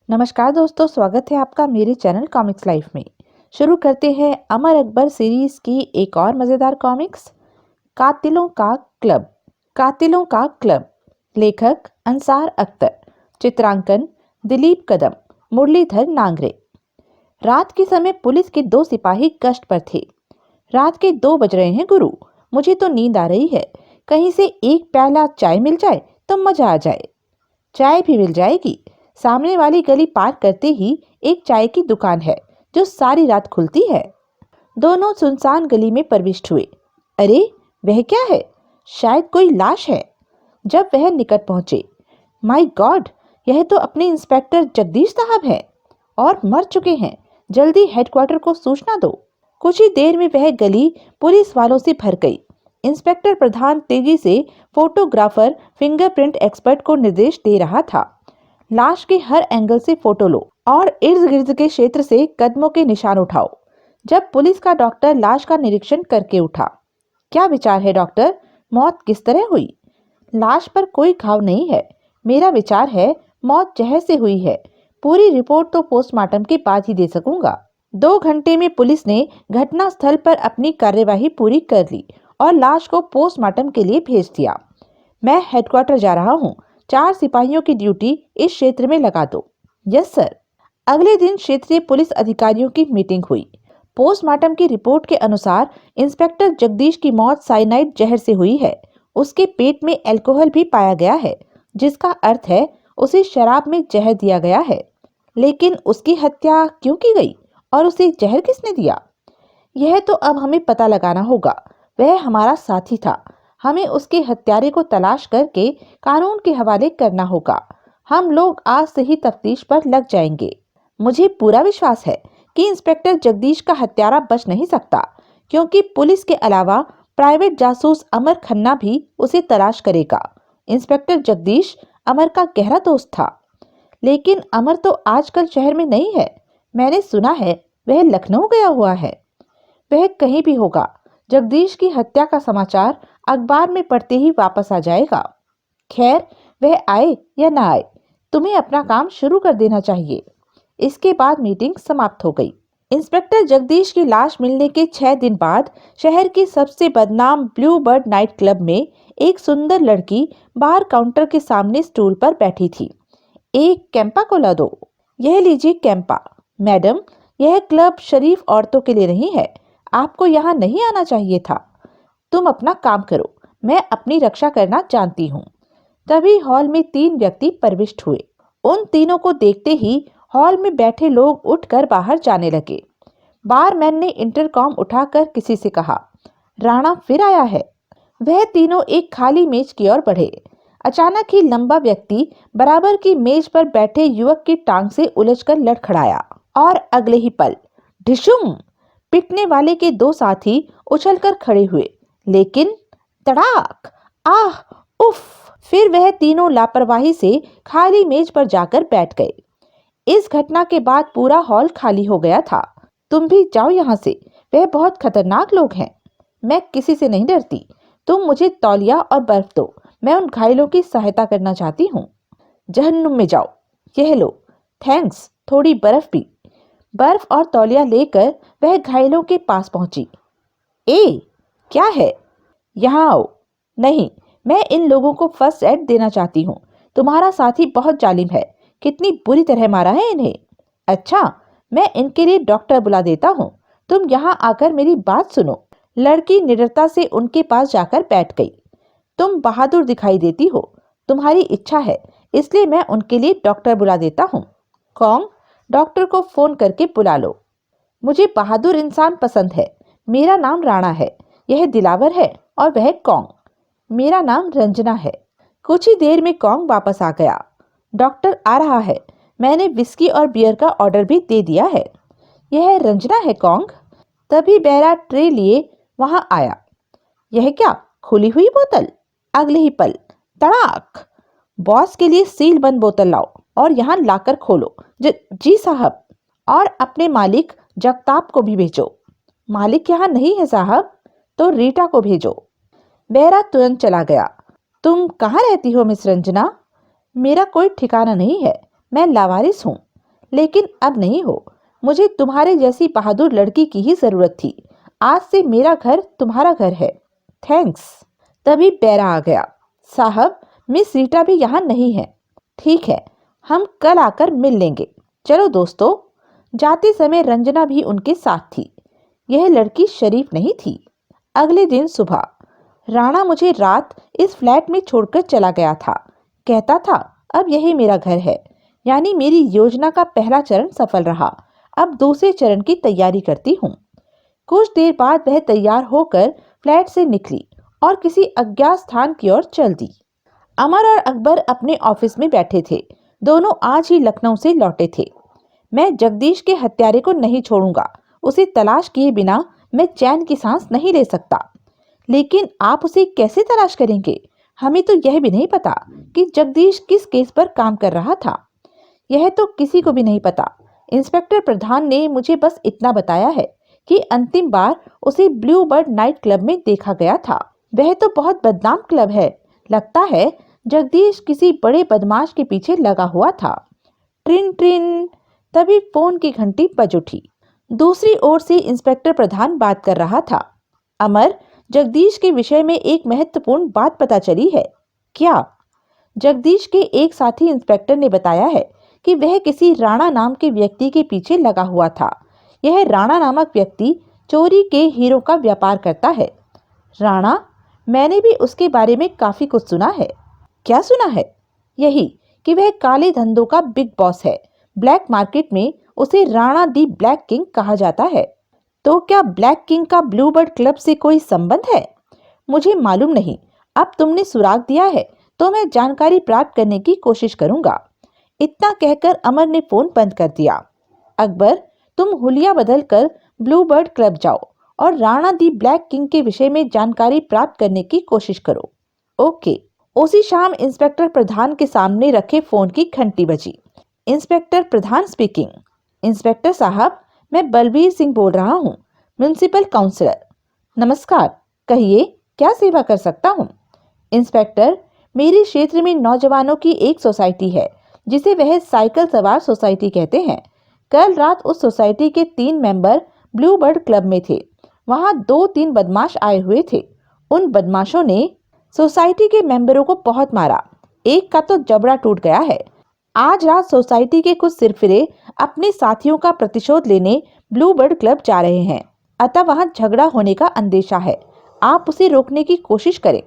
नमस्कार दोस्तों, स्वागत है आपका मेरे चैनल कॉमिक्स लाइफ में। शुरू करते हैं अमर अकबर सीरीज की एक और मज़ेदार कॉमिक्स, कातिलों का क्लब। कातिलों का क्लब, लेखक अंसार अख्तर, चित्रांकन दिलीप कदम, मुरलीधर नांगरे। रात के समय पुलिस के 2 सिपाही गश्त पर थे। रात के 2 बज रहे हैं गुरु, मुझे तो नींद आ रही है। कहीं से एक प्याला चाय मिल जाए तो मजा आ जाए। चाय भी मिल जाएगी। सामने वाली गली पार करते ही एक चाय की दुकान है जो सारी रात खुलती है। दोनों सुनसान गली में प्रविष्ट हुए। अरे, वह क्या है? शायद कोई लाश है। जब वह निकट पहुंचे, माय गॉड, यह तो अपने इंस्पेक्टर जगदीश साहब हैं और मर चुके हैं। जल्दी हेडक्वार्टर को सूचना दो। कुछ ही देर में वह गली पुलिस वालों से भर गई। इंस्पेक्टर प्रधान तेजी से फोटोग्राफर फिंगरप्रिंट एक्सपर्ट को निर्देश दे रहा था। लाश के हर एंगल से फोटो लो और इर्द गिर्द के क्षेत्र से कदमों के निशान उठाओ। जब पुलिस का डॉक्टर लाश का निरीक्षण करके उठा, क्या विचार है डॉक्टर? मौत किस तरह हुई? लाश पर कोई घाव नहीं है। मेरा विचार है मौत जहर से हुई है। पूरी रिपोर्ट तो पोस्टमार्टम के बाद ही दे सकूंगा। 2 घंटे में पुलिस ने घटना स्थल पर अपनी कार्यवाही पूरी कर ली और लाश को पोस्टमार्टम के लिए भेज दिया। मैं हेडक्वार्टर जा रहा हूँ। 4 सिपाहियों की ड्यूटी इस क्षेत्र में लगा दो। Yes sir. अगले दिन क्षेत्रीय पुलिस अधिकारियों की मीटिंग हुई। पोस्टमार्टम की रिपोर्ट के अनुसार इंस्पेक्टर जगदीश की मौत साइनाइड जहर से हुई है। उसके पेट में अल्कोहल भी पाया गया है, जिसका अर्थ है उसे शराब में जहर दिया गया है। लेकिन उसकी हत्या क्यों की गई और उसे जहर किसने दिया, यह तो अब हमें पता लगाना होगा। वह हमारा साथी था। हमें उसके हत्यारे को तलाश करके कानून के हवाले करना होगा। हम लोग आज से ही तफ्तीश पर लग जाएंगे। मुझे पूरा विश्वास है कि इंस्पेक्टर जगदीश का हत्यारा बच नहीं सकता, क्योंकि पुलिस के अलावा प्राइवेट जासूस अमर खन्ना भी उसे तलाश करेगा। इंस्पेक्टर जगदीश अमर का गहरा दोस्त था। लेकिन अमर तो आजकल शहर में नहीं है। मैंने सुना है वह लखनऊ गया हुआ है। वह कहीं भी होगा। जगदीश की हत्या का समाचार अखबार में पढ़ते ही वापस आ जाएगा। खैर, वह आए या ना आए, तुम्हें अपना काम शुरू कर देना चाहिए। इसके बाद मीटिंग समाप्त हो गई। इंस्पेक्टर जगदीश की लाश मिलने के 6 दिन बाद शहर की सबसे बदनाम ब्लू बर्ड नाइट क्लब में एक सुंदर लड़की बार काउंटर के सामने स्टूल पर बैठी थी। एक कैंपा को ला दो। यह लीजिए कैंपा। मैडम, यह क्लब शरीफ औरतों के लिए नहीं है। आपको यहाँ नहीं आना चाहिए था। तुम अपना काम करो, मैं अपनी रक्षा करना जानती हूँ। तभी हॉल में 3 व्यक्ति प्रविष्ट हुए। उन तीनों को देखते ही हॉल में बैठे लोग उठकर बाहर जाने लगे। बारमैन ने इंटरकॉम उठाकर किसी से कहा, राणा फिर आया है। वह तीनों एक खाली मेज की ओर बढ़े। अचानक ही लंबा व्यक्ति बराबर की मेज पर बैठे युवक की टांग से उलझकर लड़खड़ाया और अगले ही पल ढिशुम! पिटने वाले के 2 साथी उछलकर खड़े हुए। लेकिन तड़ाक! आह! उफ! फिर वह तीनों लापरवाही से खाली मेज पर जाकर बैठ गए। इस घटना के बाद पूरा हॉल खाली हो गया था। तुम भी जाओ यहाँ से। वह बहुत खतरनाक लोग हैं। मैं किसी से नहीं डरती। तुम मुझे तौलिया और बर्फ दो। मैं उन घायलों की सहायता करना चाहती हूँ। जहन्नुम में जाओ। यह लो। थैंक्स। थोड़ी बर्फ भी। बर्फ और तौलिया लेकर वह घायलों के पास पहुंची। ए, क्या है? यहाँ आओ। नहीं, मैं इन लोगों को फर्स्ट एड देना चाहती हूँ। तुम्हारा साथी बहुत जालिम है। कितनी बुरी तरह मारा है इन्हें। अच्छा, मैं इनके लिए डॉक्टर बुला देता हूँ। तुम यहाँ आकर मेरी बात सुनो। लड़की निडरता से उनके पास जाकर बैठ गई। तुम बहादुर दिखाई देती हो। तुम्हारी इच्छा है, इसलिए मैं उनके लिए डॉक्टर बुला देता हूँ। कौन? डॉक्टर को फोन करके बुला लो। मुझे बहादुर इंसान पसंद है। मेरा नाम राणा है। यह दिलावर है और वह कौंग। मेरा नाम रंजना है। कुछ ही देर में कौंग वापस आ गया। डॉक्टर आ रहा है। मैंने विस्की और बियर का ऑर्डर भी दे दिया है। यह रंजना है कौंग। तभी बैरा ट्रे लिए वहां आया। यह क्या, खुली हुई बोतल? अगले ही पल तड़ाक! बॉस के लिए सील बंद बोतल लाओ और यहाँ लाकर खोलो। जी साहब। और अपने मालिक जगताप को भी भेजो। मालिक यहाँ नहीं है साहब। तो रीटा को भेजो। बेरा तुरंत चला गया। तुम कहाँ रहती हो मिस रंजना? मेरा कोई ठिकाना नहीं है। मैं लावारिस हूँ। लेकिन अब नहीं हो। मुझे तुम्हारे जैसी बहादुर लड़की की ही जरूरत थी। आज से मेरा घर तुम्हारा घर है। थैंक्स। तभी पैरा आ गया। साहब, मिस रीटा भी यहाँ नहीं है। ठीक है, हम कल आकर मिल लेंगे। चलो दोस्तों। जाते समय रंजना भी उनके साथ थी। यह लड़की शरीफ नहीं थी। अगले दिन सुबह राणा मुझे रात इस फ्लैट में छोड़कर चला गया था। कहता था अब यही मेरा घर है। यानी मेरी योजना का पहला चरण सफल रहा। अब दूसरे चरण की तैयारी करती हूँ। कुछ देर बाद वह तैयार होकर फ्लैट से निकली और किसी अज्ञात स्थान की ओर चल दी। अमर और अकबर अपने ऑफिस में बैठे थे। दोनों आज ही लखनऊ से लौटे थे। मैं जगदीश के हत्यारे को नहीं छोड़ूंगा। उसे तलाश किए बिना मैं चैन की सांस नहीं ले सकता। लेकिन आप उसे कैसे तलाश करेंगे? हमें तो यह भी नहीं पता कि जगदीश किस केस पर काम कर रहा था। यह तो किसी को भी नहीं पता। इंस्पेक्टर प्रधान ने मुझे बस इतना बताया है कि अंतिम बार उसे ब्लू बर्ड नाइट क्लब में देखा गया था। वह तो बहुत बदनाम क्लब है। लगता है जगदीश किसी बड़े बदमाश के पीछे लगा हुआ था। ट्रिन ट्रिन। तभी फोन की घंटी बज उठी। दूसरी ओर से इंस्पेक्टर प्रधान बात कर रहा था। अमर, जगदीश के विषय में एक महत्वपूर्ण बात पता चली है। क्या? जगदीश के एक साथी इंस्पेक्टर ने बताया है कि वह किसी राणा नाम के व्यक्ति के पीछे लगा हुआ था। यह राणा नामक व्यक्ति चोरी के हीरो का व्यापार करता है। राणा? मैंने भी उसके बारे में काफी कुछ सुना है। क्या सुना है? यही कि वह काले धंधों का बिग बॉस है। ब्लैक मार्केट में उसे राणा दी ब्लैक किंग कहा जाता है। तो क्या ब्लैक किंग का ब्लू बर्ड क्लब से कोई संबंध है? मुझे मालूम नहीं। अब तुमने सुराग दिया है तो मैं जानकारी प्राप्त करने की कोशिश करूंगा। इतना कहकर अमर ने फोन बंद कर दिया। अकबर, तुम हुलिया बदल कर ब्लू बर्ड क्लब जाओ और राणा दी ब्लैक किंग के विषय में जानकारी प्राप्त करने की कोशिश करो। ओके। उसी शाम इंस्पेक्टर प्रधान के सामने रखे फोन की घंटी बजी। इंस्पेक्टर प्रधान स्पीकिंग। इंस्पेक्टर साहब, मैं बलबीर सिंह बोल रहा हूँ, म्युनिसिपल काउंसलर। नमस्कार, कहिए क्या सेवा कर सकता हूँ? इंस्पेक्टर, मेरे क्षेत्र में नौजवानों की एक सोसाइटी है जिसे वह साइकिल सवार सोसाइटी कहते हैं। कल रात उस सोसाइटी के 3 मेंबर ब्लू बर्ड क्लब में थे। वहाँ 2-3 बदमाश आए हुए थे। उन बदमाशों ने सोसाइटी के मेंबरों को बहुत मारा। एक का तो जबड़ा टूट गया है। आज रात सोसाइटी के कुछ सिरफिरे अपने साथियों का प्रतिशोध लेने ब्लू बर्ड क्लब जा रहे हैं। अतः वहां झगड़ा होने का अंदेशा है। आप उसे रोकने की कोशिश करें।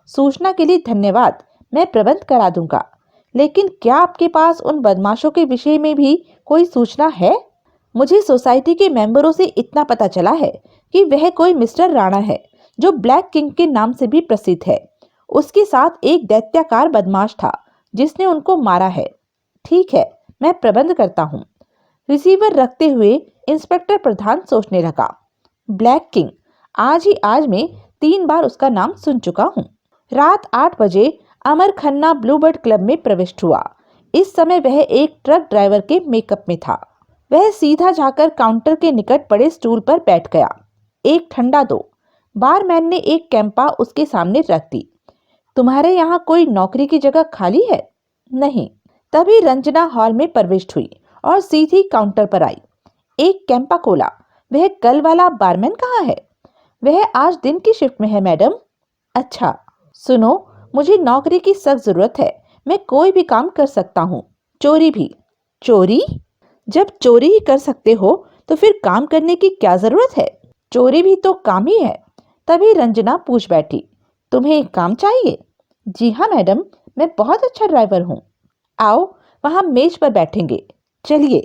सूचना के लिए धन्यवाद। मैं प्रबंध करा दूंगा। लेकिन क्या आपके पास उन बदमाशों के विषय में भी कोई सूचना है? मुझे सोसाइटी के मेंबरों से इतना पता चला है कि वह कोई मिस्टर राणा है जो ब्लैक किंग के नाम से भी प्रसिद्ध है। उसके साथ एक दैत्याकार बदमाश था जिसने उनको मारा है। ठीक है, मैं प्रबंध करता हूँ। रिसीवर रखते हुए इंस्पेक्टर प्रधान सोचने लगा। ब्लैक किंग, आज ही आज मैं 3 बार उसका नाम सुन चुका हूँ। रात 8 बजे अमर खन्ना ब्लूबर्ड क्लब में प्रविष्ट हुआ। इस समय वह एक ट्रक ड्राइवर के मेकअप में था। वह सीधा जाकर काउंटर के निकट पड़े स्टूल पर बैठ गया। एक ठंडा दो। बारमैन ने एक कैंपा उसके सामने रख दी। तुम्हारे यहाँ कोई नौकरी की जगह खाली है? नहीं। तभी रंजना हॉल में प्रविष्ट हुई और सीधी काउंटर पर आई। एक कैंपा खोला। वह कल वाला बारमैन कहाँ है? वह आज दिन की शिफ्ट में है मैडम। अच्छा, सुनो, मुझे नौकरी की सख्त जरूरत है। मैं कोई भी काम कर सकता हूँ, चोरी भी। चोरी? जब चोरी ही कर सकते हो तो फिर काम करने की क्या जरूरत है? चोरी भी तो काम ही है। तभी रंजना पूछ बैठी, तुम्हें एक काम चाहिए? जी हाँ मैडम, मैं बहुत अच्छा ड्राइवर हूँ। आओ, वहां मेज पर बैठेंगे। चलिए,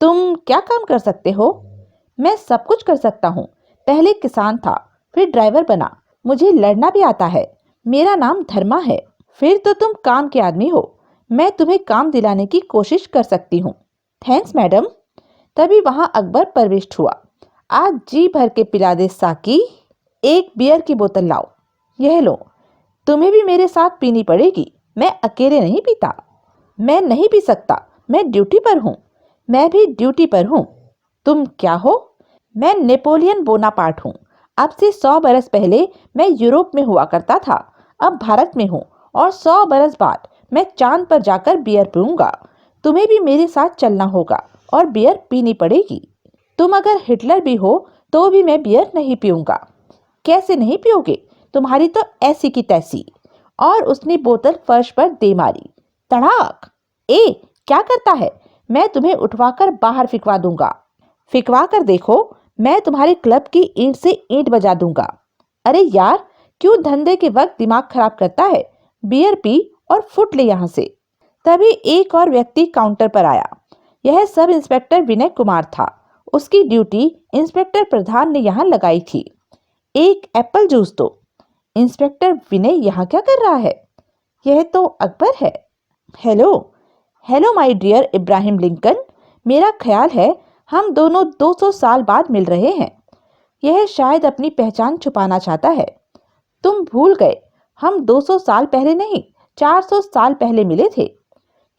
तुम क्या काम कर सकते हो? मैं सब कुछ कर सकता हूँ। पहले किसान था, फिर ड्राइवर बना। मुझे लड़ना भी आता है। मेरा नाम धर्मा है। फिर तो तुम काम के आदमी हो। मैं तुम्हें काम दिलाने की कोशिश कर सकती हूँ। Thanks madam. तभी वहां अकबर प्रविष्ट हुआ। आज जी भर के पिला दे साकी। एक बियर की बोतल लाओ। यह लो, तुम्हें भी मेरे साथ पीनी पड़ेगी। मैं अकेले नहीं पीता। मैं नहीं पी सकता, मैं ड्यूटी पर हूँ। मैं भी ड्यूटी पर हूँ। तुम क्या हो? मैं नेपोलियन बोनापार्ट हूँ। अब से 100 बरस पहले मैं यूरोप में हुआ करता था। अब भारत में हूँ और 100 बरस बाद मैं चांद पर जाकर बियर पीऊंगा। तुम्हें भी मेरे साथ चलना होगा और बियर पीनी पड़ेगी। तुम अगर हिटलर भी हो तो भी मैं बियर नहीं पीऊंगा। कैसे नहीं पियोगे? तुम्हारी तो ऐसी की तैसी। और उसने बोतल फर्श पर दे मारी। तड़ाक! ए, क्या करता है? मैं तुम्हें उठवाकर बाहर फिकवा दूंगा। फिकवा कर देखो, मैं तुम्हारे क्लब की ईंट से ईंट बजा दूंगा। अरे यार, क्यों धंधे के वक्त दिमाग खराब करता है? बियर पी और फुट ले यहाँ से। तभी एक और व्यक्ति काउंटर पर आया। यह सब इंस्पेक्टर विनय कुमार था। उसकी ड्यूटी इंस्पेक्टर प्रधान ने यहाँ लगाई थी। एक एप्पल जूस दो। इंस्पेक्टर विनय यहाँ क्या कर रहा है? यह तो अकबर है। Hello hello my dear Ibrahim Lincoln. मेरा ख्याल है हम दोनों 200 साल बाद मिल रहे हैं। यह शायद अपनी पहचान छुपाना चाहता है। तुम भूल गए, हम 200 साल पहले नहीं, 400 साल पहले मिले थे।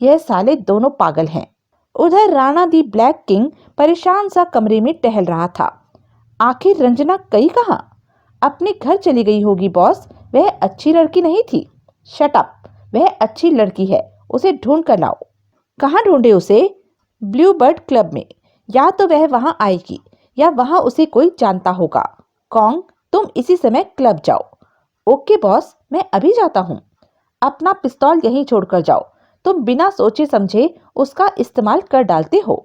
यह साले दोनों पागल हैं। उधर राणा दी ब्लैक किंग परेशान सा कमरे में टहल रहा था। आखिर रंजना गई कहाँ? अपने घर चली गई होगी बॉस। वह अच्छी लड़की नहीं थी। Shut up! वह अच्छी लड़की है, उसे ढूंढ कर लाओ। कहाँ ढूंढे उसे? ब्लू बर्ड क्लब में। या तो वह वहां आएगी या वहां उसे कोई जानता होगा। कॉन्ग, तुम इसी समय क्लब जाओ। ओके बॉस, मैं अभी जाता हूँ। अपना पिस्तौल यहीं छोड़कर जाओ। तुम बिना सोचे समझे उसका इस्तेमाल कर डालते हो।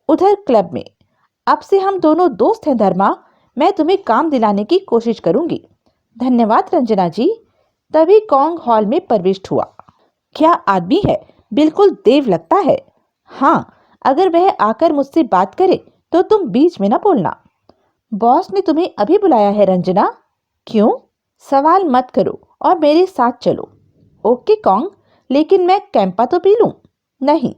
उधर क्लब में, अब से हम दोनों दोस्त हैं धर्मा। मैं तुम्हें काम दिलाने की कोशिश करूंगी। धन्यवाद रंजना जी। तभी कॉन्ग हॉल में प्रविष्ट हुआ। क्या आदमी है, बिल्कुल देव लगता है। हाँ, अगर वह आकर मुझसे बात करे तो तुम बीच में ना बोलना। बॉस ने तुम्हें अभी बुलाया है रंजना। क्यों? सवाल मत करो और मेरे साथ चलो। ओके कॉन्ग, लेकिन मैं कैंपा तो पी लूं। नहीं।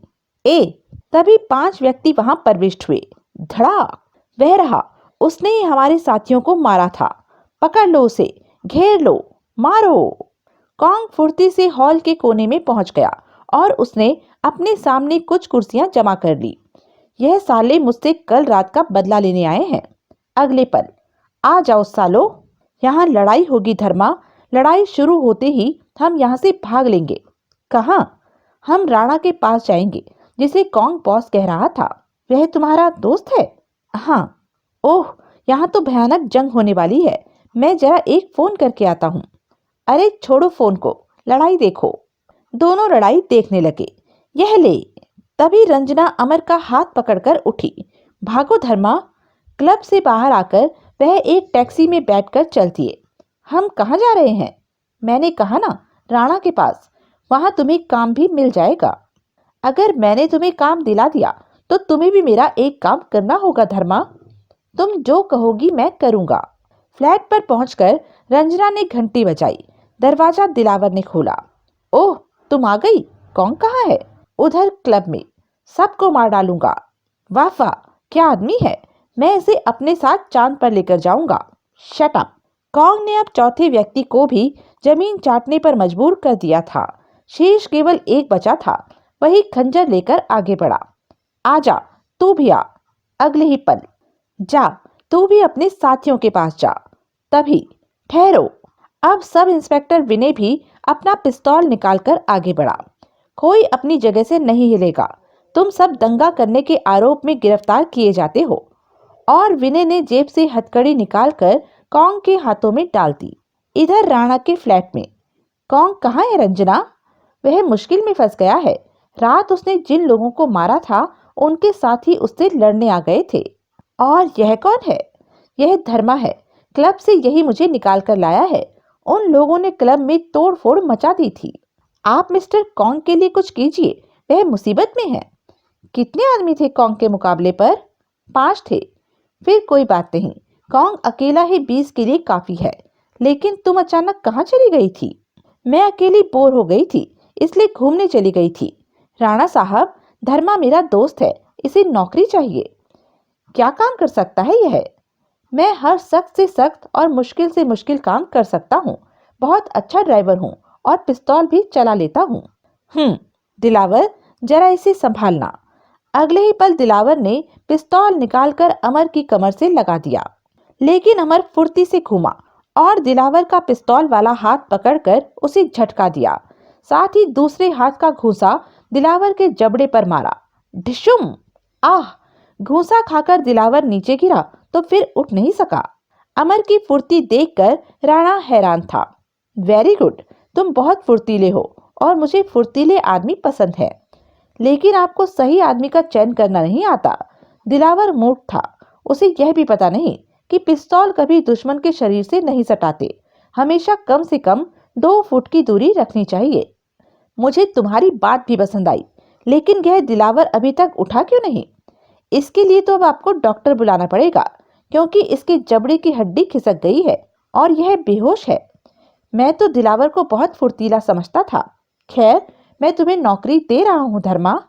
ए, तभी 5 व्यक्ति वहां प्रविष्ट हुए। धड़ाक! वह रहा, उसने ही हमारे साथियों को मारा था। पकड़ लो उसे, घेर लो, मारो। कॉन्ग फुर्ती से हॉल के कोने में पहुंच गया और उसने अपने सामने कुछ कुर्सियां जमा कर ली। यह साले मुझसे कल रात का बदला लेने आए हैं। अगले पल, आ जाओ सालो, यहाँ लड़ाई होगी धर्मा। लड़ाई शुरू होते ही हम यहाँ से भाग लेंगे। कहाँ? हम राणा के पास जाएंगे, जिसे कॉन्ग बॉस कह रहा था। वह तुम्हारा दोस्त है? हाँ। ओह, यहाँ तो भयानक जंग होने वाली है। मैं जरा एक फोन करके आता हूँ। अरे छोड़ो फोन को, लड़ाई देखो। दोनों लड़ाई देखने लगे। यह ले। तभी रंजना अमर का हाथ पकड़कर उठी। भागो धर्मा। क्लब से बाहर आकर वह एक टैक्सी में बैठकर चल दिए। हम कहाँ जा रहे हैं? मैंने कहा ना, राणा के पास। वहां तुम्हें काम भी मिल जाएगा। अगर मैंने तुम्हें काम दिला दिया तो तुम्हें भी मेरा एक काम करना होगा धर्मा। तुम जो कहोगी मैं करूंगा। फ्लैट पर पहुंचकर रंजना ने घंटी बजाई। दरवाजा दिलावर ने खोला। ओह, तुम आ गई। कौन कहाँ है? उधर क्लब में। सबको मार डालूंगा। वाह वाह, क्या आदमी है। मैं इसे अपने साथ चांद पर लेकर जाऊंगा। Shut up! कॉन्ग ने अब चौथे व्यक्ति को भी जमीन चाटने पर मजबूर कर दिया था। शेष केवल एक बचा था। वही खंजर लेकर आगे बढ़ा। आजा, तू भी आ। अगले ही पल, जा, तू भी अपने साथियों के पास जा। तभी, ठहरो। अब सब इंस्पेक्टर विनय भी अपना पिस्तौल निकालकर आगे बढ़ा। कोई अपनी जगह से नहीं हिलेगा। तुम सब दंगा करने के आरोप में गिरफ्तार किए जाते हो। और विनय ने जेब से हथकड़ी निकालकर कॉन्ग के हाथों में डाल दी। इधर राणा के फ्लैट में। कॉन्ग कहाँ है रंजना? वह मुश्किल में फंस गया है। रात उसने जिन लोगों को मारा था उनके साथी उससे लड़ने आ गए थे। और यह कौन है? यह धर्मा है। क्लब से यही मुझे निकाल कर लाया है। उन लोगों ने क्लब में तोड़फोड़ मचा दी थी। आप मिस्टर कॉन्ग के लिए कुछ कीजिए, वह मुसीबत में है। कितने आदमी थे कॉन्ग के मुकाबले पर? 5 थे। फिर कोई बात नहीं, कॉन्ग अकेला ही 20 के लिए काफी है। लेकिन तुम अचानक कहाँ चली गई थी? मैं अकेली बोर हो गई थी, इसलिए घूमने चली गई थी। राणा साहब, धर्मा मेरा दोस्त है, इसे नौकरी चाहिए। क्या काम कर सकता है यह? मैं हर सख्त से सख्त और मुश्किल से मुश्किल काम कर सकता हूँ। बहुत अच्छा ड्राइवर हूँ और पिस्तौल भी चला लेता हूँ। दिलावर, जरा इसे संभालना। अगले ही पल दिलावर ने पिस्तौल निकालकर अमर की कमर से लगा दिया। लेकिन अमर फुर्ती से घूमा और दिलावर का पिस्तौल वाला हाथ पकड़कर उसे झटका दिया। साथ ही दूसरे हाथ का घूंसा दिलावर के जबड़े पर मारा। ढिशुम! आह! घूंसा खाकर दिलावर नीचे गिरा तो फिर उठ नहीं सका। अमर की फुर्ती देखकर राणा हैरान था। वेरी गुड, तुम बहुत फुर्तीले हो और मुझे फुर्तीले आदमी पसंद है, लेकिन आपको सही आदमी का चयन करना नहीं आता। दिलावर मूर्ख था। उसे यह भी पता नहीं कि पिस्तौल कभी दुश्मन के शरीर से नहीं सटाते। हमेशा कम से कम 2 फुट की दूरी रखनी चाहिए। मुझे तुम्हारी बात भी पसंद आई, लेकिन यह दिलावर अभी तक उठा क्यों नहीं? इसके लिए तो अब आपको डॉक्टर बुलाना पड़ेगा, क्योंकि इसके जबड़े की हड्डी खिसक गई है और यह बेहोश है। मैं तो दिलावर को बहुत फुर्तीला समझता था। खैर, मैं तुम्हें नौकरी दे रहा हूँ धर्मा।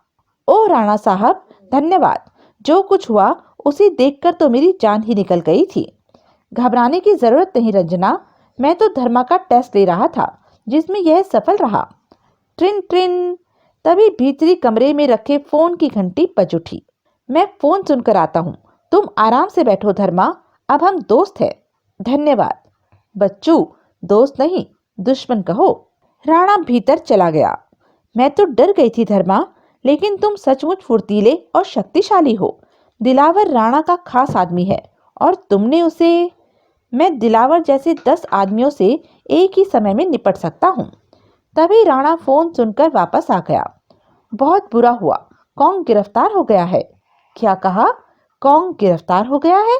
ओ राणा साहब, धन्यवाद। जो कुछ हुआ उसे देखकर तो मेरी जान ही निकल गई थी। घबराने की जरूरत नहीं रंजना, मैं तो धर्मा का टेस्ट ले रहा था, जिसमें यह सफल रहा। ट्रिन ट्रिन! तभी भीतरी कमरे में रखे फोन की घंटी बज उठी। मैं फोन सुनकर आता हूँ, तुम आराम से बैठो धर्मा, अब हम दोस्त हैं। धन्यवाद। बच्चू, दोस्त नहीं दुश्मन कहो। राणा भीतर चला गया। मैं तो डर गई थी धर्मा, लेकिन तुम सचमुच फुर्तीले और शक्तिशाली हो। दिलावर राणा का खास आदमी है और तुमने उसे। मैं दिलावर जैसे 10 आदमियों से एक ही समय में निपट सकता हूँ। तभी राणा फोन सुनकर वापस आ गया। बहुत बुरा हुआ, कौंग गिरफ्तार हो गया है। क्या कहा? कौंग गिरफ्तार हो गया है?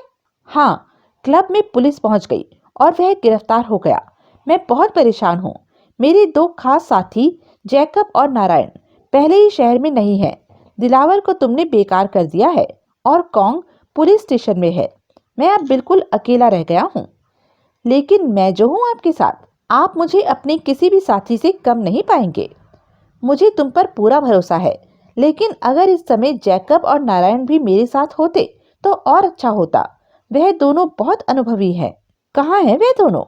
हाँ, क्लब में पुलिस पहुंच गई और वह गिरफ्तार हो गया। मैं बहुत परेशान हूँ। मेरे 2 खास साथी जैकब और नारायण पहले ही शहर में नहीं है। दिलावर को तुमने बेकार कर दिया है और कौंग पुलिस स्टेशन में है। मैं अब बिल्कुल अकेला रह गया हूँ। लेकिन मैं जो हूँ आपके साथ, आप मुझे अपने किसी भी साथी से कम नहीं पाएंगे। मुझे तुम पर पूरा भरोसा है, लेकिन अगर इस समय जैकब और नारायण भी मेरे साथ होते तो और अच्छा होता। वह दोनों बहुत अनुभवी हैं। कहाँ हैं वे दोनों?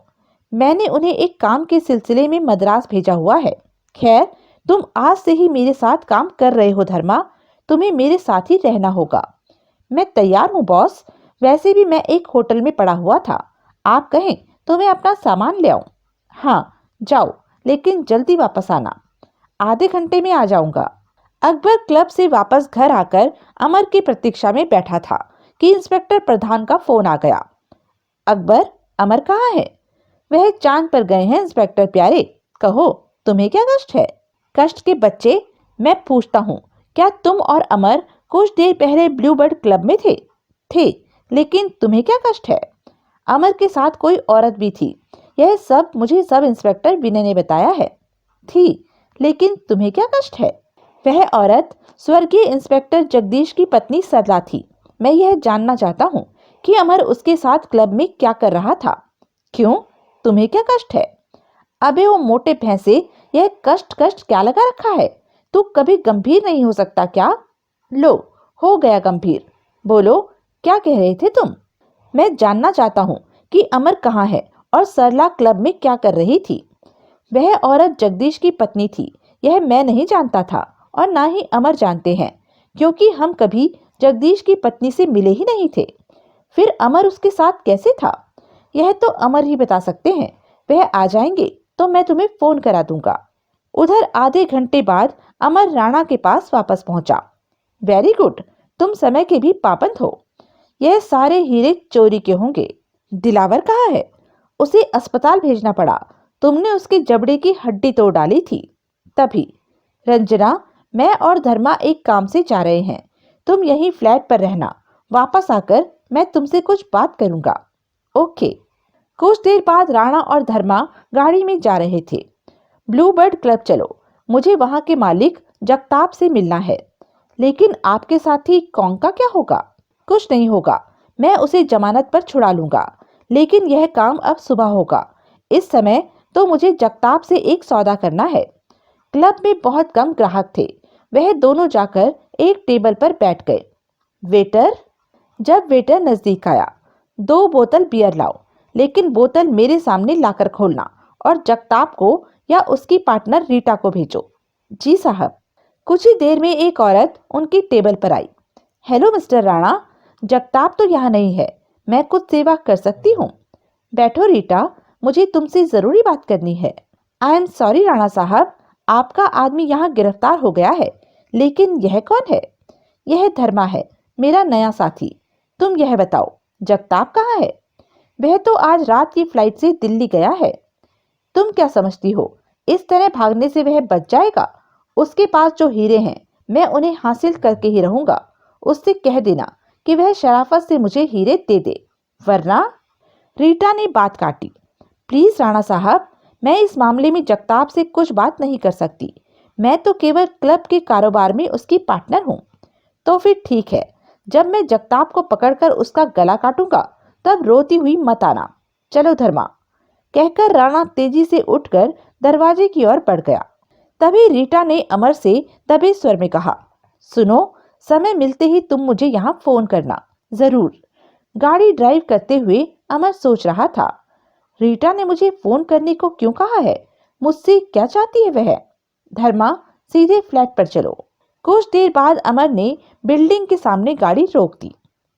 मैंने उन्हें एक काम के सिलसिले में मद्रास भेजा हुआ है। खैर, तुम आज से ही मेरे साथ काम कर रहे हो धर्मा, तुम्हें मेरे साथ ही रहना होगा। मैं तैयार हूँ बॉस। वैसे भी मैं एक होटल में पड़ा हुआ था। आप कहें तो मैं अपना सामान ले आऊं? हाँ, जाओ, लेकिन जल्दी वापस आना। आधे घंटे में आ जाऊंगा। अकबर क्लब से वापस घर आकर अमर की प्रतीक्षा में बैठा था कि इंस्पेक्टर प्रधान का फोन आ गया। अकबर, अमर कहाँ है? वह चांद पर गए हैं इंस्पेक्टर प्यारे। कहो, तुम्हें क्या कष्ट है? कष्ट के बच्चे, मैं पूछता हूँ, क्या तुम और अमर कुछ देर पहले ब्लूबर्ड क्लब में थे? थे, लेकिन तुम्हें क्या कष्ट है? अमर के साथ कोई औरत भी थी। यह सब मुझे सब इंस्पेक्टर विनय ने बताया है। थी, लेकिन तुम्हें क्या कष्ट है? वह औरत स्वर्गीय इंस्पेक्टर जगदीश की पत्नी सरला थी। मैं यह जानना चाहता हूँ कि अमर उसके साथ क्लब में क्या कर रहा था। क्यों, तुम्हें क्या कष्ट है? अबे वो मोटे भैंसे, यह कष्ट कष्ट क्या लगा रखा है? तू कभी गंभीर नहीं हो सकता क्या? लो, हो गया गंभीर। बोलो, क्या कह रहे थे तुम? मैं जानना चाहता हूँ कि अमर कहाँ है और सरला क्लब में क्या कर रही थी। वह औरत जगदीश की पत्नी थी, यह मैं नहीं जानता था और ना ही अमर जानते हैं, क्योंकि हम कभी जगदीश की पत्नी से मिले ही नहीं थे। फिर अमर उसके साथ कैसे था, यह तो अमर ही बता सकते हैं। वह आ जाएंगे तो मैं तुम्हें फोन करा दूंगा। उधर आधे घंटे बाद अमर राणा के पास वापस पहुंचा। वेरी गुड, तुम समय के भी पाबंद हो। यह सारे हीरे चोरी के होंगे। दिलावर कहाँ है? उसे अस्पताल भेजना पड़ा। तुमने उसके जबड़े की हड्डी तोड़ डाली थी। तभी, रंजना, मैं और धर्मा एक काम से जा रहे हैं। तुम यहीं फ्लैट पर रहना। वापस आकर मैं तुमसे कुछ बात करूंगा। ओके। कुछ देर बाद राणा और धर्मा गाड़ी में जा रहे थे। ब्लूबर्ड क्लब चलो, मुझे वहां के मालिक जगताप से मिलना है। लेकिन आपके साथी कौंग का क्या होगा? कुछ नहीं होगा, मैं उसे जमानत पर छुड़ा लूंगा। लेकिन यह काम अब सुबह होगा। इस समय तो मुझे जगताप से एक सौदा करना है। क्लब में बहुत कम ग्राहक थे। वह दोनों जाकर एक टेबल पर बैठ गए। वेटर! जब वेटर नजदीक आया, 2 बोतल बियर लाओ, लेकिन बोतल मेरे सामने लाकर खोलना और जगताप को या उसकी पार्टनर रीटा को भेजो। जी साहब। कुछ ही देर में एक औरत उनकी टेबल पर आई। हेलो मिस्टर राणा, जगताप तो यहाँ नहीं है, मैं कुछ सेवा कर सकती हूँ? बैठो रीटा, मुझे तुमसे जरूरी बात करनी है। आई एम सॉरी राणा साहब, आपका आदमी यहाँ गिरफ्तार हो गया है। लेकिन यह कौन है? यह धर्मा है, मेरा नया साथी। तुम यह बताओ, जगताप कहाँ है? वह तो आज रात की फ्लाइट से दिल्ली गया है। तुम क्या समझती हो, इस तरह भागने से वह बच जाएगा? उसके पास जो हीरे हैं, मैं उन्हें हासिल करके ही रहूंगा। उससे कह देना कि वह शराफत से मुझे हीरे दे दे, वरना। रीटा ने बात काटी। प्लीज राणा साहब, मैं इस मामले में जगताप से कुछ बात नहीं कर सकती। मैं तो केवल क्लब के कारोबार में उसकी पार्टनर हूँ। तो फिर ठीक है, जब मैं जगताप को पकड़कर उसका गला काटूंगा, तब रोती हुई मत आना। चलो धर्मा, कहकर राणा तेजी से उठकर दरवाजे की ओर बढ़ गया। तभी रीटा ने अमर से दबे स्वर में कहा, सुनो, समय मिलते ही तुम मुझे यहाँ फोन करना, जरूर। गाड़ी ड्राइव करते हुए अमर सोच रहा था, रीटा ने मुझे फोन करने को क्यों कहा है? मुझसे क्या चाहती है वह? धर्मा, सीधे फ्लैट पर चलो। कुछ देर बाद अमर ने बिल्डिंग के सामने गाड़ी रोक दी।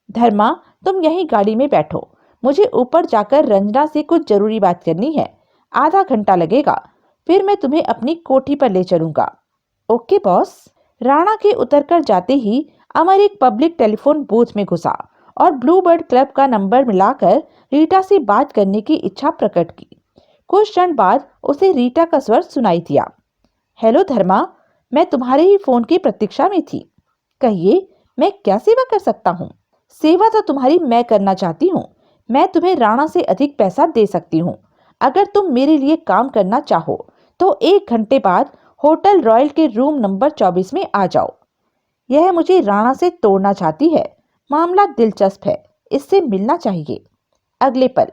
धर्मा, तुम यहीं गाड़ी में बैठो, मुझे ऊपर जाकर रंजना से कुछ जरूरी बात करनी है। आधा घंटा लगेगा, फिर मैं तुम्हें अपनी कोठी पर ले चलूंगा। Okay boss. राणा के उतरकर जाते ही अमर एक पब्लिक टेलीफोन बूथ में घुसा और ब्लू बर्ड क्लब का नंबर मिलाकर रीटा से बात करने की इच्छा प्रकट की। कुछ क्षण बाद उसे रीटा का स्वर सुनाई दिया। हेलो धर्मा, मैं तुम्हारे ही फोन की प्रतीक्षा में थी। कहिए, मैं क्या सेवा कर सकता हूँ? सेवा तो तुम्हारी मैं करना चाहती हूँ। मैं तुम्हें राणा से अधिक पैसा दे सकती हूँ। अगर तुम मेरे लिए काम करना चाहो तो 1 घंटे बाद होटल रॉयल के रूम नंबर 24 में आ जाओ। यह मुझे राणा से तोड़ना चाहती है। मामला दिलचस्प है, इससे मिलना चाहिए। अगले पल,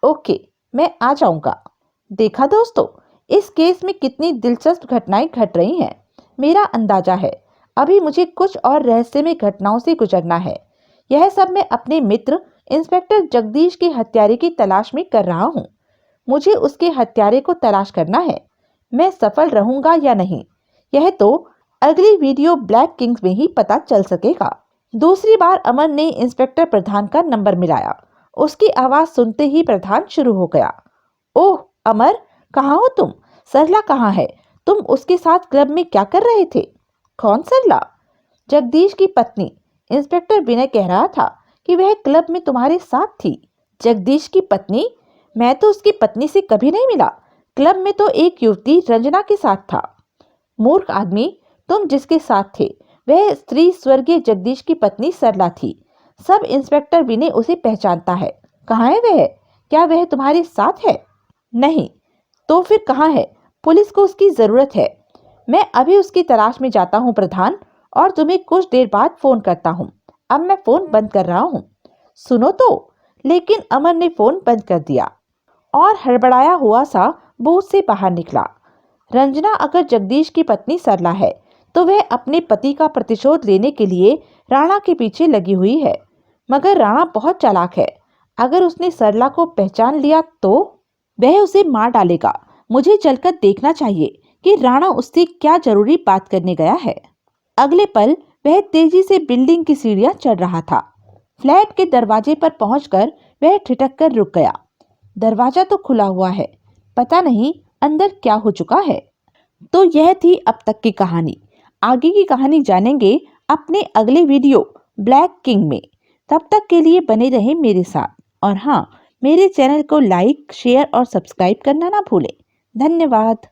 ओके, मैं आ जाऊंगा। देखा दोस्तों, इस केस में कितनी दिलचस्प घटनाएं घट रही हैं। मेरा अंदाजा है अभी मुझे कुछ और रहस्यमय घटनाओं से गुजरना है। यह सब मैं अपने मित्र इंस्पेक्टर जगदीश के हत्यारे की तलाश में कर रहा हूँ। मुझे उसके हत्यारे को तलाश करना है। मैं सफल रहूंगा या नहीं, यह तो अगली वीडियो ब्लैक किंग्स में ही पता चल सकेगा। दूसरी बार अमर ने इंस्पेक्टर प्रधान का नंबर मिलाया। उसकी आवाज सुनते ही प्रधान शुरू हो गया। ओह अमर, कहाँ हो तुम? सरला कहाँ है? तुम उसके साथ क्लब में क्या कर रहे थे? कौन सरला? जगदीश की पत्नी। इंस्पेक्टर विनय कह रहा था कि वह क्लब में तुम्हारे साथ थी। जगदीश की पत्नी? मैं तो उसकी पत्नी से कभी नहीं मिला। क्लब में तो एक युवती रंजना के साथ था। मूर्ख आदमी, तुम जिसके साथ थे वह स्त्री स्वर्गीय जगदीश की पत्नी सरला थी। सब इंस्पेक्टर विनय उसे पहचानता है। कहाँ है वह? क्या वह तुम्हारे साथ है? नहीं। तो फिर कहाँ है? पुलिस को उसकी जरूरत है। मैं अभी उसकी तलाश में जाता हूँ प्रधान, और तुम्हें कुछ देर बाद फोन करता हूँ। अब मैं फोन बंद कर रहा हूँ। सुनो तो। लेकिन अमर ने फोन बंद कर दिया और हड़बड़ाया हुआ सा बूथ से बाहर निकला। रंजना अगर जगदीश की पत्नी सरला है तो वह अपने पति का प्रतिशोध लेने के लिए राणा के पीछे लगी हुई है। मगर राणा बहुत चालाक है। अगर उसने सरला को पहचान लिया तो वह उसे मार डालेगा। मुझे चलकर देखना चाहिए कि राणा उससे क्या जरूरी बात करने गया है। अगले पल वह तेजी से बिल्डिंग की सीढ़ियां चढ़ रहा था। फ्लैट के दरवाजे पर पहुंचकर वह ठिठक कर रुक गया। दरवाजा तो खुला हुआ है, पता नहीं अंदर क्या हो चुका है। तो यह थी अब तक की कहानी। आगे की कहानी जानेंगे अपने अगले वीडियो ब्लैक किंग में। तब तक के लिए बने रहें मेरे साथ, और हाँ, मेरे चैनल को लाइक, शेयर और सब्सक्राइब करना ना भूलें। धन्यवाद।